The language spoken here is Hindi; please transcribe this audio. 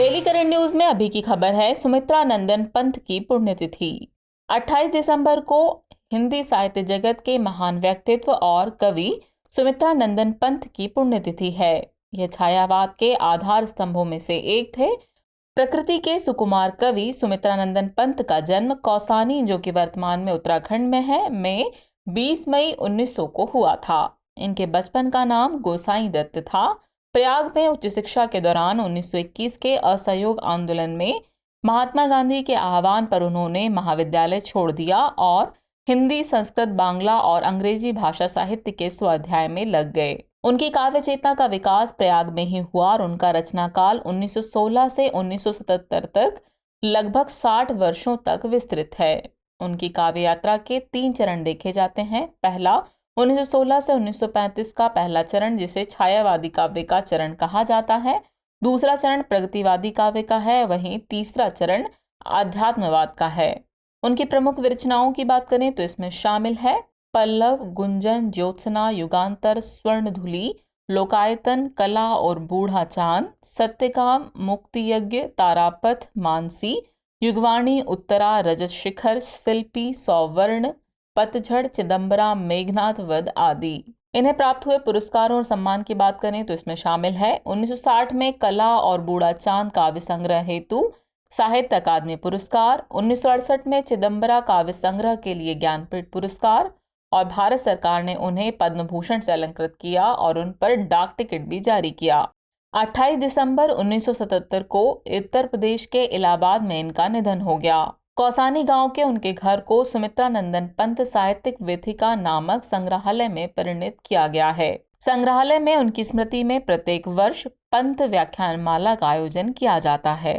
डेली करंट न्यूज में अभी की खबर है, सुमित्रा नंदन पंत की पुण्यतिथि 28 दिसंबर को हिंदी साहित्य जगत के महान व्यक्तित्व और कवि सुमित्रा नंदन पंत की पुण्यतिथि है। यह छायावाद के आधार स्तंभों में से एक थे। प्रकृति के सुकुमार कवि सुमित्रा नंदन पंत का जन्म कौसानी, जो कि वर्तमान में उत्तराखंड में है, में 20 मई 1900 को हुआ था। इनके बचपन का नाम गोसाई दत्त था। प्रयाग में उच्च शिक्षा के दौरान 1921 के असहयोग आंदोलन में महात्मा गांधी के आह्वान पर उन्होंने महाविद्यालय छोड़ दिया और हिंदी, संस्कृत, बांग्ला और अंग्रेजी भाषा साहित्य के स्वाध्याय में लग गए। उनकी काव्य चेतना का विकास प्रयाग में ही हुआ और उनका रचना काल 1916 से 1977 तक लगभग 60 वर्षों तक विस्तृत है। उनकी काव्य यात्रा के 3 चरण देखे जाते हैं। पहला 1916 से 1935 का पहला चरण, जिसे छायावादी काव्य का चरण कहा जाता है। दूसरा चरण प्रगतिवादी काव्य का है। वहीं तीसरा चरण आध्यात्मवाद का है। उनकी प्रमुख विरचनाओं की बात करें तो इसमें शामिल है पल्लव, गुंजन, ज्योत्सना, युगांतर, स्वर्णधुली, लोकायतन, कला और बूढ़ा चांद, सत्यकाम, मुक्ति यज्ञ, तारापथ, मानसी, युगवाणी, उत्तरा, रजत शिखर, शिल्पी, सौवर्ण, पतझड़, चिदंबरा, मेघनाथ वध आदि। इन्हें प्राप्त हुए पुरस्कारों और सम्मान की बात करें तो इसमें शामिल है 1960 में कला और बूढ़ा चांद काव्य संग्रह हेतु साहित्य अकादमी पुरस्कार, 1968 में चिदंबरा काव्य संग्रह के लिए ज्ञानपीठ पुरस्कार, और भारत सरकार ने उन्हें पद्म भूषण से अलंकृत किया और उन पर डाक टिकट भी जारी किया। 28 दिसंबर 1977 को उत्तर प्रदेश के इलाहाबाद में इनका निधन हो गया। कौसानी गांव के उनके घर को सुमित्रा नंदन पंत साहित्यिक वेदिका नामक संग्रहालय में परिणत किया गया है। संग्रहालय में उनकी स्मृति में प्रत्येक वर्ष पंत व्याख्यान माला का आयोजन किया जाता है।